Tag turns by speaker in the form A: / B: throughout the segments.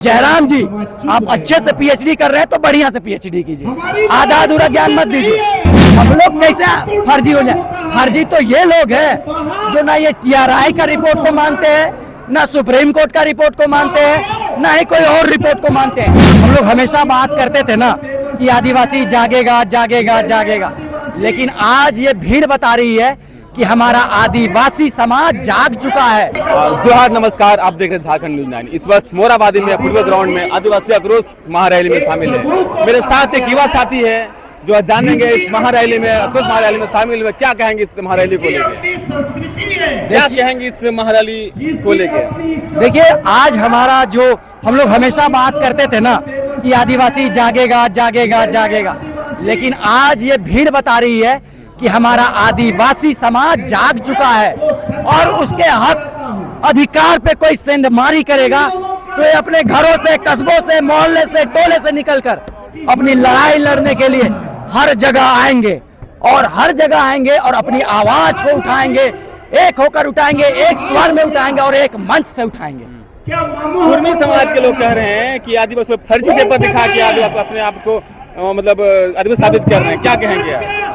A: जयराम जी, आप अच्छे से पीएचडी कर रहे हैं तो बढ़िया से पीएचडी कीजिए, आधा अधूरा ज्ञान मत दीजिए। हम लोग कैसे फर्जी हो जाए? फर्जी तो ये लोग हैं जो ना ये टीआरआई का रिपोर्ट को मानते हैं, ना सुप्रीम कोर्ट का रिपोर्ट को मानते हैं, ना ही कोई और रिपोर्ट को मानते हैं। हम लोग हमेशा बात करते थे ना कि आदिवासी जागेगा जागेगा जागेगा, लेकिन आज ये भीड़ बता रही है कि हमारा आदिवासी समाज जाग चुका है।
B: जोहार, नमस्कार। आप देख रहे हैं झारखंड न्यूज 9। इस वक्त मोराबादी में पूर्व ग्राउंड में आदिवासी आक्रोश महारैली में शामिल है। मेरे साथ एक युवा साथी है जो जानेंगे इस महारैली में, आक्रोश महारैली में शामिल हुए, क्या कहेंगे इस महारैली को लेकर, क्या कहेंगे इस महारैली को लेकर।
A: देखिए, आज हमारा जो हम लोग हमेशा बात करते थे ना कि आदिवासी जागेगा जागेगा जागेगा, लेकिन आज ये भीड़ बता रही है कि हमारा आदिवासी समाज जाग चुका है और उसके हक अधिकार पे कोई सेंधमारी करेगा तो ये अपने घरों से, कस्बों से, मोहल्ले से, टोले से निकलकर अपनी लड़ाई लड़ने के लिए हर जगह आएंगे और हर जगह आएंगे और अपनी आवाज को उठाएंगे, एक होकर उठाएंगे, एक स्वर में उठाएंगे और एक मंच से उठाएंगे।
B: कुर्मी समाज के लोग कह रहे हैं कि आदिवासी फर्जी पेपर दिखा के अपने आप को मतलब आदिवासी साबित कर रहे हैं, क्या कहेंगे आप?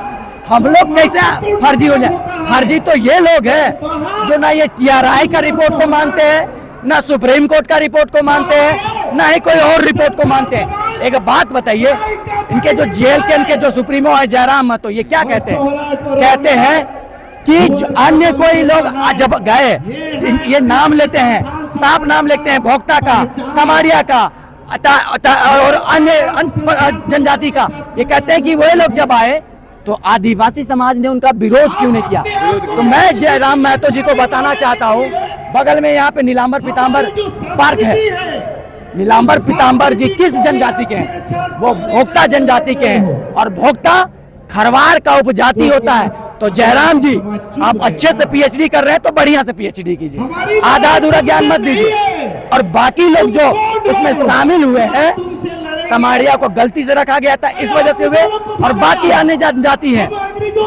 A: हम लोग कैसे फर्जी हो जाए? फर्जी तो ये लोग हैं जो ना ये टीआरआई का रिपोर्ट को मानते हैं, ना सुप्रीम कोर्ट का रिपोर्ट को मानते हैं, ना ही कोई और रिपोर्ट को मानते हैं। एक बात बताइए, इनके जो जेल के इनके जो सुप्रीमो है जयराम महतो, ये क्या कहते हैं? कहते हैं कि अन्य कोई लोग जब गए, ये नाम लेते हैं, साफ नाम लेते हैं, भोक्ता का, कमारिया का और अन्य जनजाति का। ये कहते हैं कि वही लोग जब आए तो आदिवासी समाज ने उनका विरोध क्यों नहीं किया? तो मैं जयराम महतो जी को बताना चाहता हूँ, बगल में यहाँ पे नीलांबर पीतांबर पार्क है। नीलांबर पीतांबर जी किस जनजाति के हैं? वो भोक्ता जनजाति के हैं और भोक्ता खरवार का उपजाति होता है। तो जयराम जी, आप अच्छे से पीएचडी कर रहे हैं तो बढ़िया से पीएचडी कीजिए, आधा अधूरा ज्ञान मत दीजिए। और बाकी लोग जो उसमें शामिल हुए हैं, कमाड़िया को गलती से रखा गया था इस वजह से हुए, और बाकी अन्य जनजाति हैं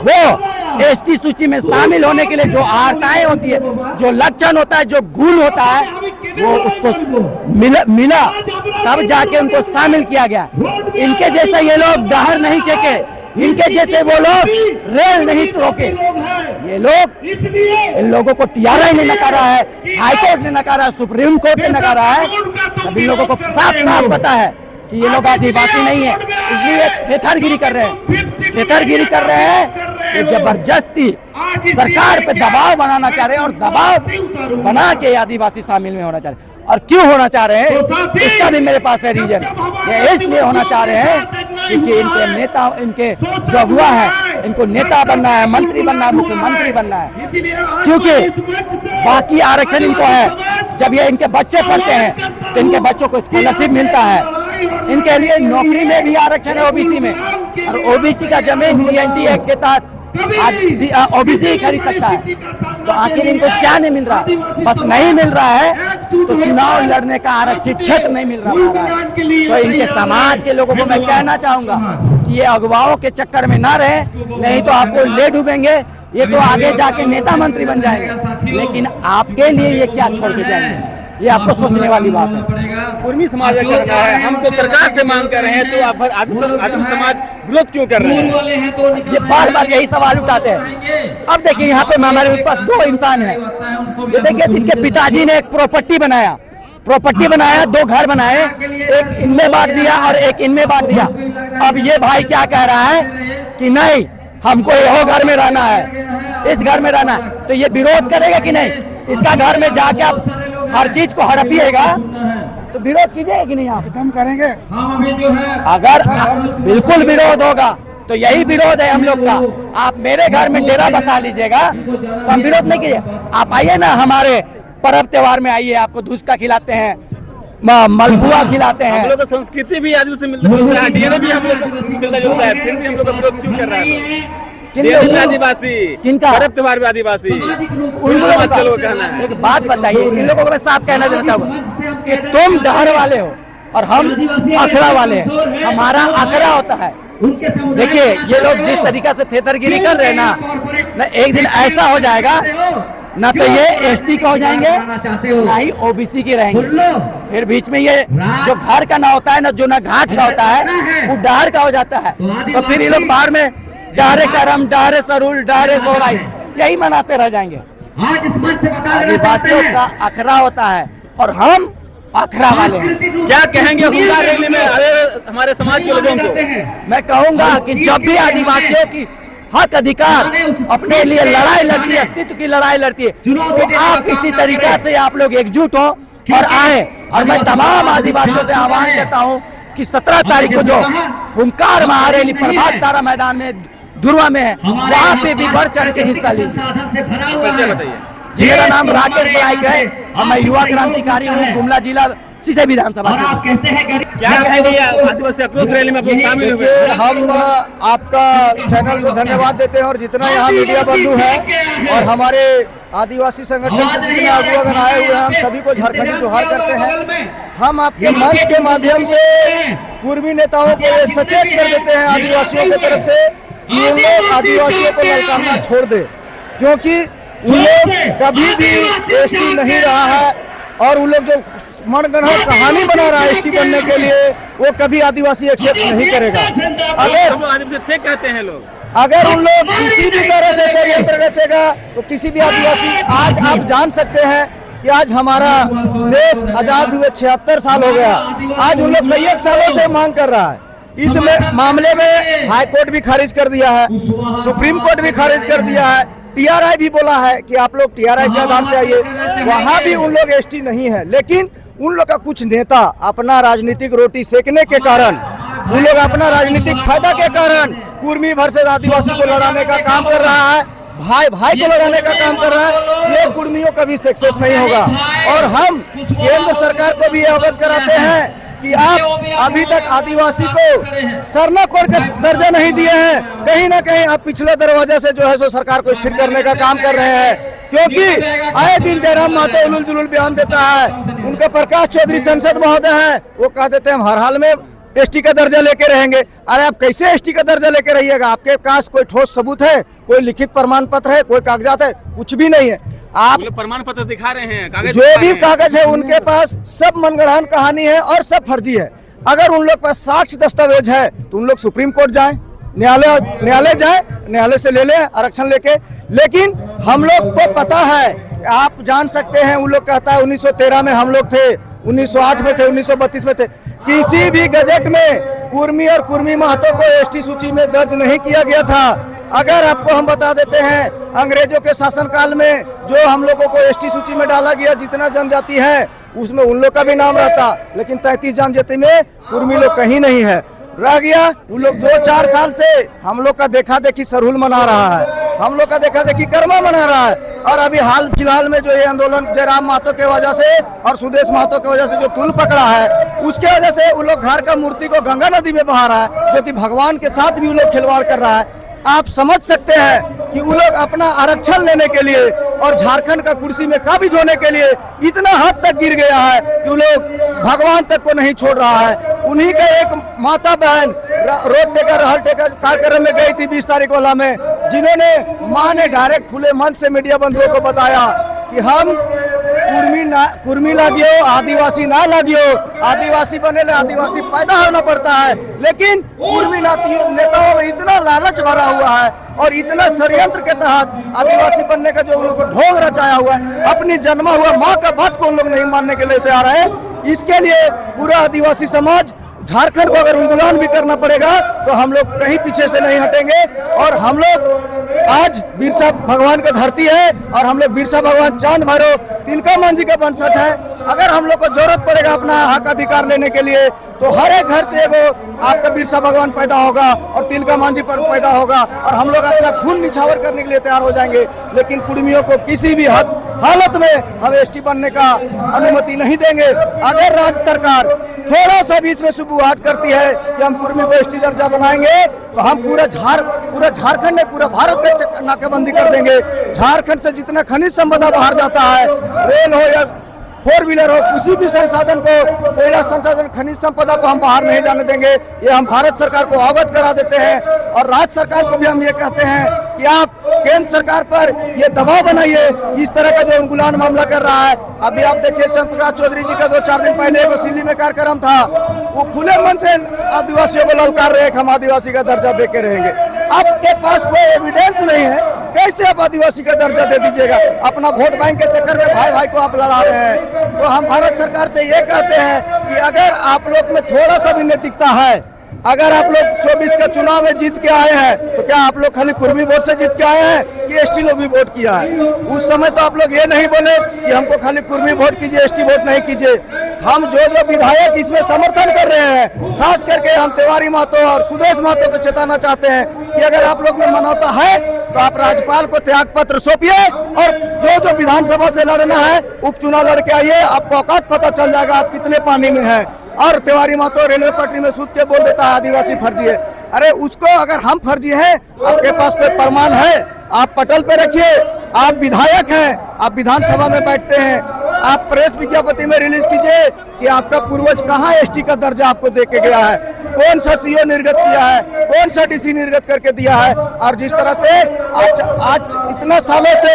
A: वो एसटी सूची में शामिल होने के लिए जो आर्ताएं होती है, जो लक्षण होता है, जो गुण होता है, वो उसको मिला तब जाके उनको शामिल किया गया। इनके जैसे ये लोग डहर नहीं चेके, इनके जैसे वो लोग रेल नहीं रोके। ये लोग, इन लोगों को टीआरआई ने नकारा है, हाईकोर्ट ने नकारा है, सुप्रीम कोर्ट ने नकारा है। अब इन लोगों को साफ साफ पता है कि ये लोग आदिवासी नहीं है, इसलिए थेथरगिरी कर रहे हैं। थेथरगिरी कर रहे हैं, ये जबरदस्ती सरकार पे दबाव बनाना चाह रहे हैं और दबाव बना के आदिवासी शामिल में होना चाह रहे हैं। और क्यों होना चाह रहे हैं इसका भी मेरे पास है रीजन। ये इसलिए होना चाह रहे हैं क्योंकि इनके नेता, इनके जो हुआ है, इनको नेता बनना है, मंत्री बनना है, मुख्यमंत्री बनना है। क्योंकि बाकी आरक्षण इनको है, जब ये इनके बच्चे पढ़ते हैं तो इनके बच्चों को स्कॉलरशिप मिलता है, इनके लिए नौकरी में भी आरक्षण है ओबीसी में, और ओबीसी का जमीन सीएनटी एक्ट के तहत ओबीसी खरीद सकता है। तो आखिर इनको क्या नहीं मिल रहा? बस नहीं मिल रहा है तो चुनाव लड़ने का आरक्षित क्षेत्र नहीं मिल रहा है। तो इनके समाज के लोगों को मैं कहना चाहूंगा कि ये अगुवाओं के चक्कर में ना रहे, नहीं तो आपको ले डूबेंगे। ये तो आगे जाके नेता मंत्री बन जाएंगे, लेकिन आपके लिए ये क्या छोड़ के जाएंगे, ये आपको सोचने वाली बात है।
B: कुर्मी समाज का कहना है, हम तो सरकार से मांग कर रहे हैं, तो आप आदिवासी समाज विरोध क्यों कर रहे हैं?
A: ये बार बार यही सवाल उठाते हैं। अब देखिए, यहाँ पे हमारे पास दो इंसान हैं। ये देखिए, इनके पिताजी ने एक प्रॉपर्टी बनाया, दो घर बनाए, एक इनमें बांट दिया और एक इनमें बांट दिया। अब ये भाई क्या कह रहा है कि नहीं, हमको यह घर में रहना है, इस घर में रहना है। तो ये विरोध करेगा कि नहीं? इसका घर में जाके आप हर चीज को हड़पिएगा तो विरोध कीजिएगा कि नहीं? आप
C: हम करेंगे।
A: अगर बिल्कुल विरोध होगा तो यही विरोध है हम लोग का। आप मेरे घर में डेरा बसा लीजिएगा तो हम विरोध नहीं कीजिए। आप आइए ना, हमारे पर्व त्योहार में आइए, आपको धुसका खिलाते हैं, मलपुआ खिलाते हैं।
B: हम लोग का संस्कृति भी आदिवासी से मिलता है, डीएनए भी हम लोग मिलता जुलता है, फिर भी हम लोग का विरोध क्यों कर रहा है? आदिवासी,
A: किनका
B: पर्व त्योहार भी आदिवासी,
A: लोग कहना है। एक बात बताइए, इन लोगों को मैं साफ कहना चाहता हूँ कि तुम डहर वाले हो और हम अखड़ा वाले हैं। हमारा अखड़ा होता है। देखिए, ये लोग जिस तरीका से थेथरगिरी कर रहे हैं ना, एक दिन ऐसा हो जाएगा ना तो ये एसटी का हो जाएंगे ना ही ओबीसी के रहेंगे। फिर बीच में ये जो घर का ना होता है ना जो ना घाट का होता है वो डहर का हो जाता है। तो फिर ये लोग बाहर में डहरे करम, डहरे सरुल, डहरे सोहराई यही मनाते रह जाएंगे। आदिवासियों का अखरा होता है और हम अखरा वाले हैं।
B: क्या कहेंगे हुंकार रैली में हमारे समाज के लोगों को?
A: मैं कहूंगा कि जब भी आदिवासियों की हक अधिकार अपने लिए लड़ाई लड़ती है, अस्तित्व की लड़ाई लड़ती है, तो आप किसी तरीका से आप लोग एकजुट हो और आए। और मैं तमाम आदिवासियों से आह्वान करता हूं कि 17 तारीख को जो हुंकार महारैली प्रभात तारा मैदान में धुरवा में है वहां पे भी बढ़ चढ़ के हिस्सा लीजिए।
B: बताइए।
A: जी, मेरा नाम राकेश नाइक है और मैं युवा क्रांतिकारी हूँ, गुमला जिला सिसे विधानसभा।
B: क्या कहेंगे आदिवासी आक्रोश रैली में आप शामिल हुए?
C: हम आपका चैनल को धन्यवाद देते हैं और जितना यहाँ मीडिया बंधु है और हमारे आदिवासी संगठन से जितने आगुआगन आए हुए हैं हम सभी को झारखंडी जोहार करते हैं। हम आपके मंच के माध्यम से पूर्वी नेताओं को ये सचेत कर देते हैं आदिवासियों की तरफ से कि उन लोग आदिवासियों को ललकारना छोड़ दे, क्योंकि उन लोग कभी भी एसटी नहीं रहा है और उन लोग जो मनगढ़ंत कहानी बना रहा है एसटी बनने के लिए वो कभी आदिवासी एक्सेप्ट नहीं करेगा।
B: कहते हैं लोग
C: अगर उन लोग किसी भी तरह से षड्यंत्र रचेगा तो किसी भी आदिवासी, आज आप जान सकते हैं कि आज हमारा देश आजाद हुए 76 साल हो गया, आज उन लोग कई एक सालों से मांग कर रहा है। इस मामले में हाई कोर्ट भी खारिज कर दिया है, सुप्रीम कोर्ट भी खारिज कर दिया है, टीआरआई भी बोला है कि आप लोग टीआरआई के आधार से आइए, वहाँ भी उन लोग एसटी नहीं है। लेकिन उन लोग का कुछ नेता अपना राजनीतिक रोटी सेकने के कारण, उन लोग अपना राजनीतिक फायदा के कारण कुर्मी भर से आदिवासी को लड़ाने का काम कर रहा है, भाई भाई को लड़ाने का काम कर रहा है। ये कुर्मियों कभी सक्सेस नहीं होगा। और हम केंद्र सरकार को भी अवगत कराते हैं कि आप अभी तक आदिवासी को सरना कोड का दर्जा नहीं दिए हैं। कहीं ना कहीं आप पिछले दरवाजे से जो है सो सरकार को स्थिर करने का काम कर रहे हैं, क्योंकि आए दिन जयराम महतो उलुल जुलुल बयान देता है। उनका प्रकाश चौधरी सांसद महोदय है, वो कह देते हैं हम हर हाल में एसटी का दर्जा लेके रहेंगे। अरे आप कैसे एसटी का दर्जा लेके रहिएगा? आपके पास कोई ठोस सबूत है, कोई लिखित प्रमाण पत्र है, कोई कागजात है? कुछ भी नहीं है। आप
B: प्रमाण पत्र दिखा रहे हैं, कागज
C: जो भी कागज है उनके पास सब मनगढ़ंत कहानी है और सब फर्जी है। अगर उन लोग पास साक्ष्य दस्तावेज है तो उन लोग सुप्रीम कोर्ट जाए, न्यायालय जाए, न्यायालय से ले लें आरक्षण लेके। लेकिन हम लोग को पता है, आप जान सकते हैं, उन लोग कहता है 1913 में हम लोग थे, 1908 में थे, 1932 में थे। किसी भी गजट में कुर्मी और कुर्मी महतो को एसटी सूची में दर्ज नहीं किया गया था। अगर आपको हम बता देते हैं, अंग्रेजों के शासनकाल में जो हम लोगों को एसटी सूची में डाला गया, जितना जनजाति है उसमें उन लोग का भी नाम रहता, लेकिन 33 जनजाति में कुर्मी लोग कहीं नहीं है, रह गया। उन लोग 2-4 साल से हम लोग का देखा देखी सरहुल मना रहा है, हम लोग का देखा देखी कर्मा मना रहा है। और अभी हाल फिलहाल में जो ये आंदोलन जयराम महतो के वजह से और सुदेश महतो की वजह से जो तुल पकड़ा है, उसके वजह से उन लोग घर का मूर्ति को गंगा नदी में बहा रहा है, जो कि भगवान के साथ भी उन लोग खिलवाड़ कर रहा है। आप समझ सकते हैं कि वो लोग अपना आरक्षण लेने के लिए और झारखंड का कुर्सी में काबिज होने के लिए इतना हद तक गिर गया है कि वो लोग भगवान तक को नहीं छोड़ रहा है। उन्हीं का एक माता बहन रोड टेकर हर टेकर कार्यक्रम में गई थी 20 तारीख वाला में, जिन्होंने मां ने डायरेक्ट खुले मन से मीडिया बंधुओं को बताया कि हम कुर्मी लागियो, आदिवासी ना लागियो, आदिवासी बने ले आदिवासी पैदा होना पड़ता है। लेकिन कुर्मी नेताओं में इतना लालच भरा हुआ है और इतना षड्यंत्र के तहत आदिवासी बनने का जो उन लोगों को ढोंग रचाया हुआ है, अपनी जन्मा हुआ माँ का बात को उन लोग नहीं मानने के लिए तैयार है। इसके लिए पूरा आदिवासी समाज, झारखंड को अगर उन्मूलन भी करना पड़ेगा तो हम लोग कहीं पीछे से नहीं हटेंगे। और हम लोग आज बिरसा भगवान का धरती है और हम लोग बिरसा भगवान, चांद भैरव, तिलका मांझी का वंशज है। अगर हम लोग को जरूरत पड़ेगा अपना हक अधिकार लेने के लिए तो हर एक घर से वो आपका बिरसा भगवान पैदा होगा और तिलका मांझी पर पैदा होगा और हम लोग अपना खून निछावर करने के लिए तैयार हो जाएंगे। लेकिन कुर्मियों को किसी भी हालत में हम एसटी बनने का अनुमति नहीं देंगे। अगर राज्य सरकार थोड़ा सा भी इसमें शुरुआत करती है कि हम कुर्मी को एसटी दर्जा बनाएंगे तो हम पूरा झारखंड में, पूरा भारत में नाकेबंदी कर देंगे। झारखंड से जितना खनिज संपदा बाहर जाता है, रेल हो या 4 व्हीलर हो, किसी भी संसाधन को, कोयला संसाधन, खनिज संपदा को हम बाहर नहीं जाने देंगे। ये हम भारत सरकार को अवगत करा देते हैं और राज्य सरकार को भी हम ये कहते हैं कि आप केंद्र सरकार पर ये दबाव बनाइए। इस तरह का जो उलगुलान मामला कर रहा है, अभी आप देखिए चंद्रप्रकाश चौधरी जी का 2-4 दिन पहले एक दिल्ली में कार्यक्रम था, वो खुले मन से आदिवासियों को ललकार रहे कि हम आदिवासी का दर्जा दे के रहेंगे। आपके पास कोई एविडेंस नहीं है, कैसे आप आदिवासी का दर्जा दे दीजिएगा? अपना वोट बैंक के चक्कर में भाई भाई को आप लड़ा रहे हैं। तो हम भारत सरकार से ये कहते हैं कि अगर आप लोग में थोड़ा सा भी नैतिकता है, अगर आप लोग 24 का चुनाव में जीत के आए हैं, तो क्या आप लोग खाली कुर्मी वोट से जीत के आए हैं कि एसटी लोग भी वोट किया है? उस समय तो आप लोग ये नहीं बोले कि हमको खाली कुर्मी वोट कीजिए, एसटी वोट नहीं कीजिए। हम जो विधायक इसमें समर्थन कर रहे हैं, खास करके हम तिवारी महतो और सुदेश महतो को चेताना चाहते हैं कि अगर आप लोग में मानवता है तो आप राज्यपाल को त्याग पत्र सौंपिए और जो विधानसभा से लड़ना है उपचुनाव लड़के आइए। आपको औकात पता चल जाएगा आप कितने पानी में है। और तिवारी महतो रेलवे पटरी में सूत के बोल देता है आदिवासी फर्जी है। अरे उसको अगर हम फर्जी हैं, आपके पास कोई प्रमाण है आप पटल पे रखिए। आप विधायक हैं, आप विधानसभा में बैठते हैं, आप प्रेस विज्ञप्ति में रिलीज कीजिए कि आपका पूर्वज कहाँ एसटी का दर्जा आपको दे के गया है, कौन सा सीओ निर्गत किया है, कौन सा डीसी निर्गत करके दिया है। और जिस तरह से आज इतना सालों से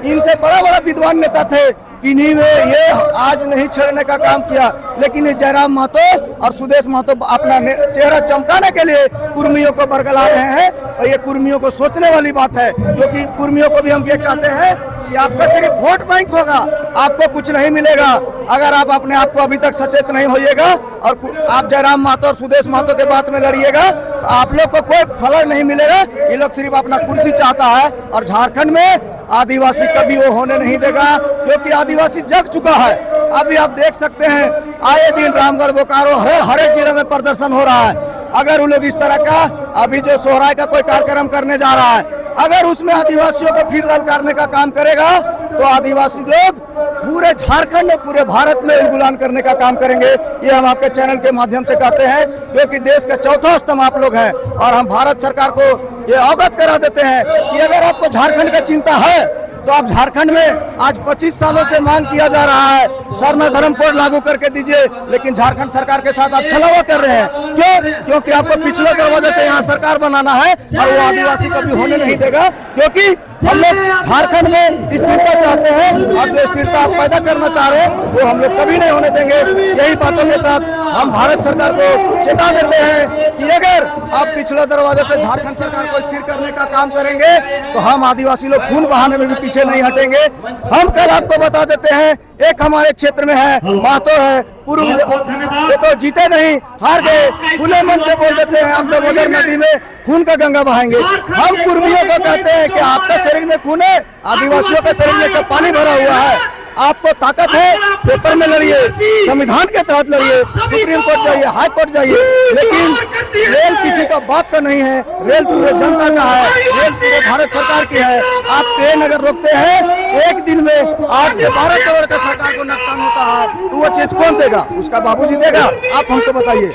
C: इनसे बड़ा बड़ा विद्वान नेता थे, किन्हीं में ये आज नहीं छेड़ने का काम किया, लेकिन ये जयराम महतो और सुदेश महतो अपना चेहरा चमकाने के लिए कुर्मियों को बरगला रहे हैं। और ये कुर्मियों को सोचने वाली बात है, क्योंकि कुर्मियों को भी हम ये कहते हैं कि आपका सिर्फ वोट बैंक होगा, आपको कुछ नहीं मिलेगा अगर आप अपने आप को अभी तक सचेत नहीं होइएगा और आप जयराम महतो और सुदेश महतो के बात में लड़िएगा तो आप लोग को कोई फल नहीं मिलेगा। ये लोग सिर्फ अपना कुर्सी चाहता है और झारखंड में आदिवासी कभी वो होने नहीं देगा, क्योंकि आदिवासी जग चुका है। अभी आप देख सकते हैं आए दिन रामगढ़ बोकारो हर एक जिले में प्रदर्शन हो रहा है। अगर वो लोग इस तरह का अभी जो सोहराय का कोई कार्यक्रम करने जा रहा है, अगर उसमें आदिवासियों को फिर ललकारने का काम करेगा तो आदिवासी लोग पूरे झारखंड में पूरे भारत में उलगुलान करने का काम करेंगे। ये हम आपके चैनल के माध्यम से कहते हैं, क्योंकि देश का चौथा स्तंभ आप लोग हैं। और हम भारत सरकार को ये अवगत करा देते हैं कि अगर आपको झारखंड का चिंता है तो आप झारखंड में आज 25 सालों से मांग किया जा रहा है स्वर्ण धर्म कोड लागू करके दीजिए, लेकिन झारखंड सरकार के साथ आप छलावा कर रहे हैं। क्यों? क्योंकि आपको पिछले दरवाजे से यहाँ सरकार बनाना है और वो आदिवासी कभी होने नहीं देगा, क्योंकि हम लोग झारखंड में स्थिरता चाहते हैं और जो स्थिरता आप पैदा करना चाह रहे हैं वो हम लोग कभी नहीं होने देंगे। यही बातों के साथ हम भारत सरकार को चेता देते हैं कि अगर आप पिछले दरवाजे से झारखंड सरकार को स्थिर करने का काम करेंगे तो हम आदिवासी लोग खून बहाने में भी पीछे नहीं हटेंगे। हम कल आपको बता देते हैं, एक हमारे क्षेत्र में है महतो है, पूर्व वो तो जीते नहीं, हार गए, खुले मन से बोल देते हैं हम दामोदर नदी में खून का गंगा बहाएंगे। हम कुर्मियों को कहते हैं कि आपका शरीर में खून है, आदिवासियों के शरीर में तो पानी भरा हुआ है। आपको ताकत है, पेपर में लड़िए, संविधान के तहत लड़िए, सुप्रीम कोर्ट जाइए, हाई कोर्ट जाइए, लेकिन रेल किसी का बाप का नहीं है, रेल पूरे जनता का है, रेल पूरे भारत सरकार की है। आप ट्रेन अगर रोकते हैं एक दिन में 8 से 12 करोड़ का सरकार को नुकसान होता है, तो वो चीज कौन देगा? उसका बाबूजी देगा? आप हमको बताइए।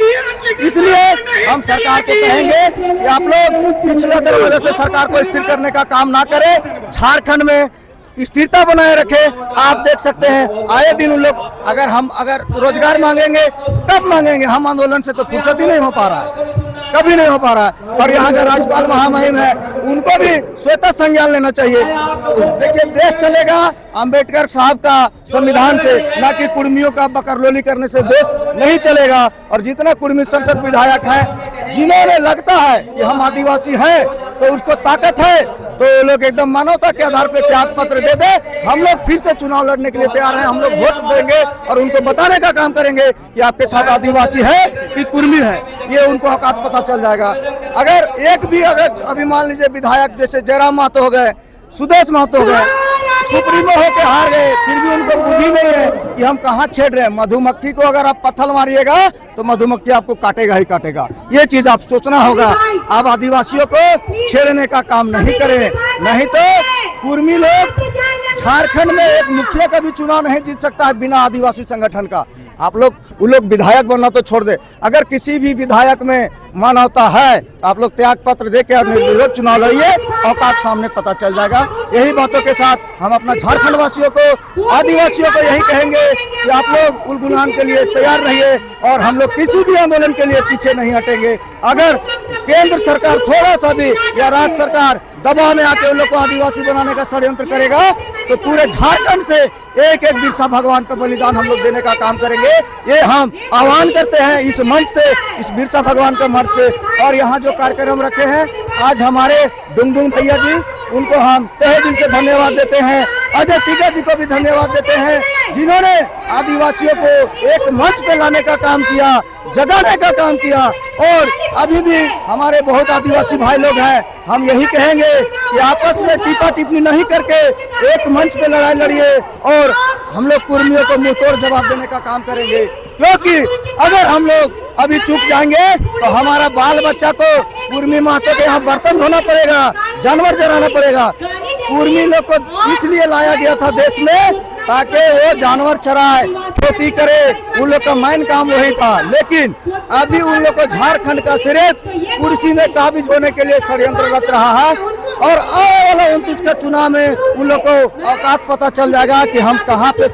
C: इसलिए हम सरकार को कहेंगे कि आप लोग पिछले दरवाजे से सरकार को स्थिर करने का काम ना करें, झारखंड में स्थिरता बनाए रखे। आप देख सकते हैं आए दिन उन लोग अगर रोजगार मांगेंगे तब मांगेंगे, हम आंदोलन से तो फुर्सत ही नहीं हो पा रहा है, कभी नहीं हो पा रहा है। और यहाँ का राज्यपाल महामहिम है, उनको भी स्वतः संज्ञान लेना चाहिए। तो देखिए देश चलेगा अंबेडकर साहब का संविधान से, ना कि कुर्मियों का बकरलोली करने से देश नहीं चलेगा। और जितना कुर्मी संसद विधायक है जिन्होंने लगता है कि हम आदिवासी हैं तो उसको ताकत है, तो वो लोग एकदम मानवता के आधार पे त्याग पत्र दे दे। हम लोग फिर से चुनाव लड़ने के लिए तैयार हैं, हम लोग वोट देंगे और उनको बताने का काम करेंगे कि आपके साथ आदिवासी है कि कुर्मी है, ये उनको औकात पता चल जाएगा। अगर एक भी अगर अभी मान लीजिए विधायक जैसे जयराम महतो हो गए, सुदेश महतो हो गए, सुप्रीमो होकर हार गए, फिर भी उनको बुद्धि नहीं है कि हम कहाँ छेड़ रहे हैं। मधुमक्खी को अगर आप पत्थर मारिएगा तो मधुमक्खी आपको काटेगा ही काटेगा, ये चीज आप सोचना होगा। आप आदिवासियों को छेड़ने का काम नहीं करें, नहीं तो कुर्मी लोग झारखंड में एक मुखिया का भी चुनाव नहीं जीत सकता है बिना आदिवासी संगठन का। आप लोग वो लोग विधायक बनना तो छोड़ दे, अगर किसी भी विधायक में मानवता है तो आप लोग त्याग पत्र देके और निर्विरोध चुनाव लड़िए, औकात सामने पता चल जाएगा। यही बातों के साथ हम अपना झारखंड वासियों को, आदिवासियों को यही कहेंगे कि आप लोग उलगुलान के लिए तैयार रहिए और हम लोग किसी भी आंदोलन के लिए पीछे नहीं हटेंगे। अगर केंद्र सरकार थोड़ा सा भी या राज्य सरकार दबाव में आके उन लोग को आदिवासी बनाने का षड्यंत्र करेगा तो पूरे झारखंड से एक एक बिरसा भगवान का बलिदान हम लोग देने का काम करेंगे। ये हम आह्वान करते हैं इस मंच से, इस बिरसा भगवान का मंच से। और यहाँ जो कार्यक्रम रखे हैं आज हमारे डुंगडुंग भैया जी, उनको हम तहे दिल से धन्यवाद देते हैं। अजय टीका जी को भी धन्यवाद देते हैं जिन्होंने आदिवासियों को एक मंच पे लाने का काम किया, जगाने का काम किया। और अभी भी हमारे बहुत आदिवासी भाई लोग हैं, हम यही कहेंगे कि आपस में टीपा टिप्पणी नहीं करके एक मंच पे लड़ाई लड़िए और हम लोग कुर्मियों को मुंह तोड़ जवाब देने का काम करेंगे। क्योंकि अगर हम लोग अभी चुप जाएंगे तो हमारा बाल बच्चा को कुर्मी महतो के यहाँ बर्तन धोना पड़ेगा, जानवर चराना पड़ेगा। कुर्मी लोग को इसलिए लाया गया था देश में ताकि वो जानवर चराए, खेती करे, उन लोग का मेन काम वही था। लेकिन अभी उन लोग को झारखंड का सिर्फ कुर्सी में काबिज होने के लिए षड्यंत्र रच रहा है। और आने वाला 29 का चुनाव में उन लोग को औकात पता चल जाएगा कि हम कहाँ पे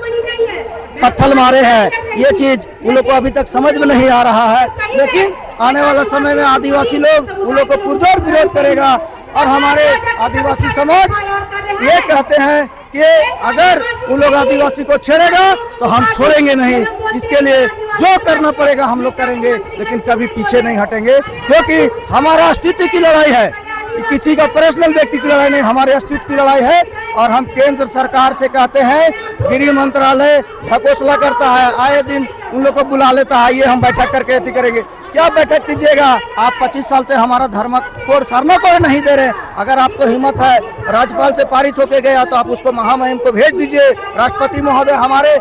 C: पत्थर मारे हैं। ये चीज उन लोग को अभी तक समझ में नहीं आ रहा है, लेकिन आने वाला समय में आदिवासी लोग उन लोग को पुरजोर विरोध करेगा। और हमारे आदिवासी समाज ये कहते हैं कि अगर उन लोग आदिवासी को छेड़ेगा तो हम छोड़ेंगे नहीं। इसके लिए जो करना पड़ेगा हम लोग करेंगे, लेकिन कभी पीछे नहीं हटेंगे। क्योंकि हमारा अस्तित्व की लड़ाई है, किसी का पर्सनल व्यक्ति की लड़ाई नहीं, हमारे अस्तित्व की लड़ाई है। और हम केंद्र सरकार से कहते हैं, गृह मंत्रालय ढकोसला करता है, आए दिन उन लोग को बुला लेता है, ये हम बैठक करके अति करेंगे। क्या बैठक कीजिएगा? आप 25 साल से हमारा धर्म कोड सरना कोड नहीं दे रहे। अगर आपको हिम्मत है, राज्यपाल से पारित होके गया तो आप उसको महामहिम को भेज दीजिए। राष्ट्रपति महोदय हमारे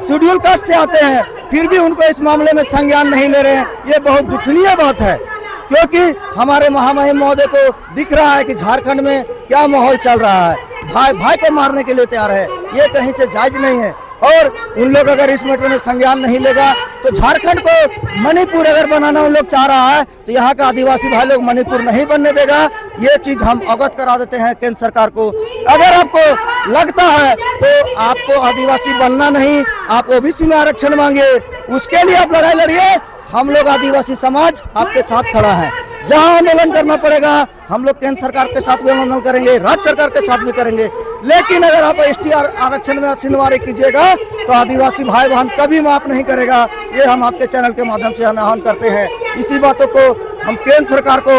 C: शेड्यूल कास्ट से आते हैं, फिर भी उनको इस मामले में संज्ञान नहीं ले रहे हैं। ये बहुत दुखनीय बात है, क्योंकि हमारे महामहिम महोदय को दिख रहा है कि झारखंड में क्या माहौल चल रहा है, भाई भाई को मारने के लिए तैयार है। ये कहीं से जायज नहीं है। और उन लोग अगर इस मैटर में संज्ञान नहीं लेगा तो झारखंड को मणिपुर अगर बनाना उन लोग चाह रहा है तो यहाँ का आदिवासी भाई लोग मणिपुर नहीं बनने देगा। ये चीज हम अवगत करा देते हैं केंद्र सरकार को। अगर आपको लगता है तो आपको आदिवासी बनना नहीं, आप ओबीसी में आरक्षण मांगे, उसके लिए आप लड़ाई लड़िए। हम लोग आदिवासी समाज आपके साथ खड़ा है। जहां आंदोलन करना पड़ेगा हम लोग केंद्र सरकार के साथ भी आंदोलन करेंगे, राज्य सरकार के साथ भी करेंगे। लेकिन अगर आप एसटी आरक्षण में सिनवारी कीजिएगा तो आदिवासी भाई बहन कभी माफ नहीं करेगा। ये हम आपके चैनल के माध्यम से आह्वान करते हैं। इसी बातों को हम केंद्र सरकार को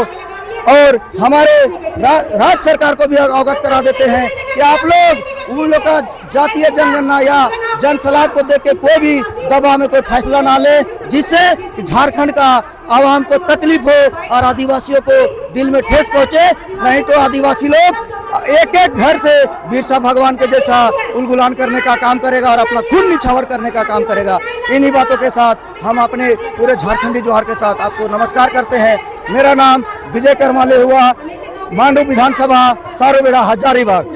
C: और हमारे राज्य सरकार को भी अवगत करा देते हैं कि आप लोग उन लोग का जातीय जनगणना या जनसलाह को देख के कोई भी दबाव में कोई फैसला ना ले, जिससे झारखंड का आवाम को तकलीफ हो और आदिवासियों को दिल में ठेस पहुंचे। नहीं तो आदिवासी लोग एक एक घर से बिरसा भगवान के जैसा उलगुलान करने का काम करेगा और अपना खून निछावर करने का काम करेगा। इन्हीं बातों के साथ हम अपने पूरे झारखंडी जोहार के साथ आपको नमस्कार करते हैं। मेरा नाम विजय करमाले हुआ, मांडू विधानसभा, सारोबेड़ा, हजारीबाग।